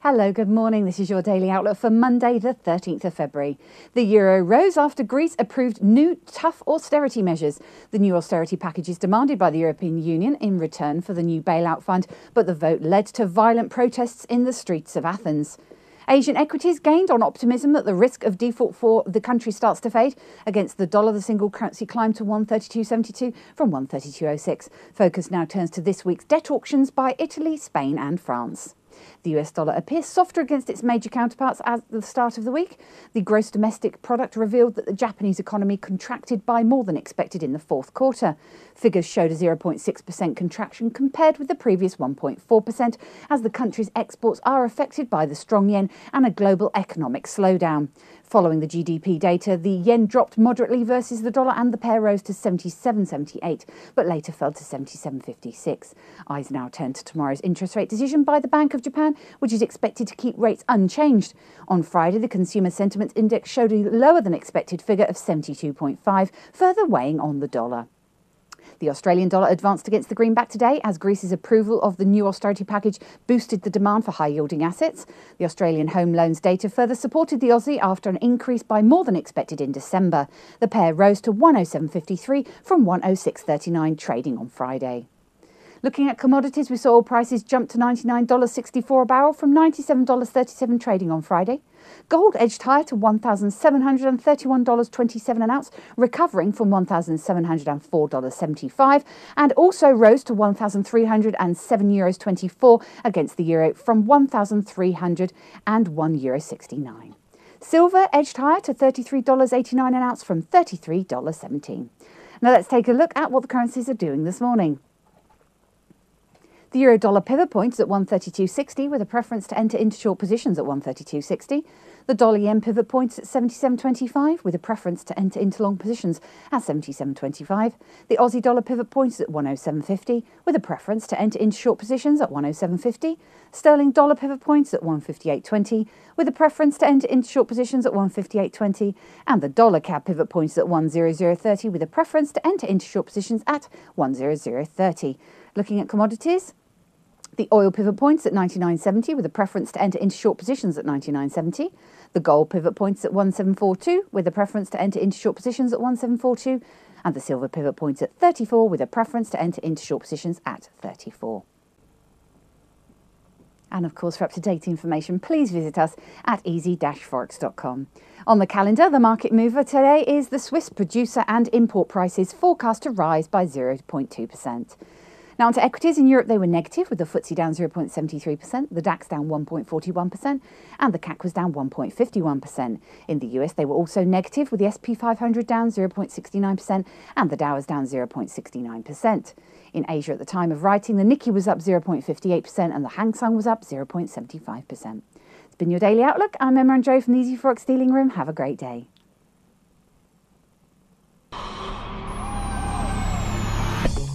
Hello, good morning. This is your daily outlook for Monday, the 13th of February. The euro rose after Greece approved new tough austerity measures. The new austerity package is demanded by the European Union in return for the new bailout fund, but the vote led to violent protests in the streets of Athens. Asian equities gained on optimism that the risk of default for the country starts to fade. Against the dollar, the single currency climbed to 132.72 from 132.06. Focus now turns to this week's debt auctions by Italy, Spain and France. The US dollar appears softer against its major counterparts at the start of the week. The gross domestic product revealed that the Japanese economy contracted by more than expected in the fourth quarter. Figures showed a 0.6% contraction compared with the previous 1.4%, as the country's exports are affected by the strong yen and a global economic slowdown. Following the GDP data, the yen dropped moderately versus the dollar and the pair rose to 77.78, but later fell to 77.56. Eyes now turn to tomorrow's interest rate decision by the Bank of Japan, which is expected to keep rates unchanged. On Friday, the Consumer Sentiment Index showed a lower than expected figure of 72.5, further weighing on the dollar. The Australian dollar advanced against the greenback today as Greece's approval of the new austerity package boosted the demand for high-yielding assets. The Australian home loans data further supported the Aussie after an increase by more than expected in December. The pair rose to 107.53 from 106.39 trading on Friday. Looking at commodities, we saw oil prices jump to $99.64 a barrel from $97.37 trading on Friday. Gold edged higher to $1,731.27 an ounce, recovering from $1,704.75, and also rose to €1,307.24 against the euro from €1,301.69. Silver edged higher to $33.89 an ounce from $33.17. Now let's take a look at what the currencies are doing this morning. The euro-dollar pivot point is at 132.60 with a preference to enter into short positions at 132.60. The dollar-yen pivot point is at 77.25 with a preference to enter into long positions at 77.25. The Aussie-dollar pivot point is at 107.50 with a preference to enter into short positions at 107.50. Sterling-dollar pivot point is at 158.20 with a preference to enter into short positions at 158.20. And the dollar-CAD pivot point is at 100.30 with a preference to enter into short positions at 100.30. Looking at commodities, the oil pivot points at 99.70 with a preference to enter into short positions at 99.70. The gold pivot points at 1742 with a preference to enter into short positions at 1742. And the silver pivot points at 34 with a preference to enter into short positions at 34. And of course, for up-to-date information, please visit us at easy-forex.com. On the calendar, the market mover today is the Swiss producer and import prices forecast to rise by 0.2%. Now onto equities. In Europe, they were negative, with the FTSE down 0.73%, the DAX down 1.41%, and the CAC was down 1.51%. In the US, they were also negative, with the SP 500 down 0.69% and the Dow was down 0.69%. In Asia at the time of writing, the Nikkei was up 0.58% and the Hang Seng was up 0.75%. It's been your Daily Outlook. I'm Emma and Joe from the Easy Forex Dealing Room. Have a great day.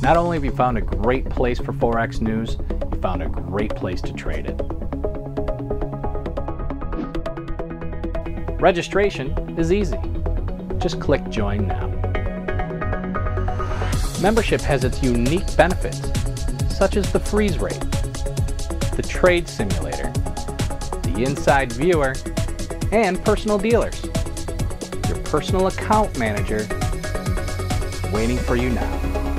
Not only have you found a great place for Forex news, you found a great place to trade it. Registration is easy. Just click Join Now. Membership has its unique benefits, such as the freeze rate, the trade simulator, the inside viewer, and personal dealers. Your personal account manager is waiting for you now.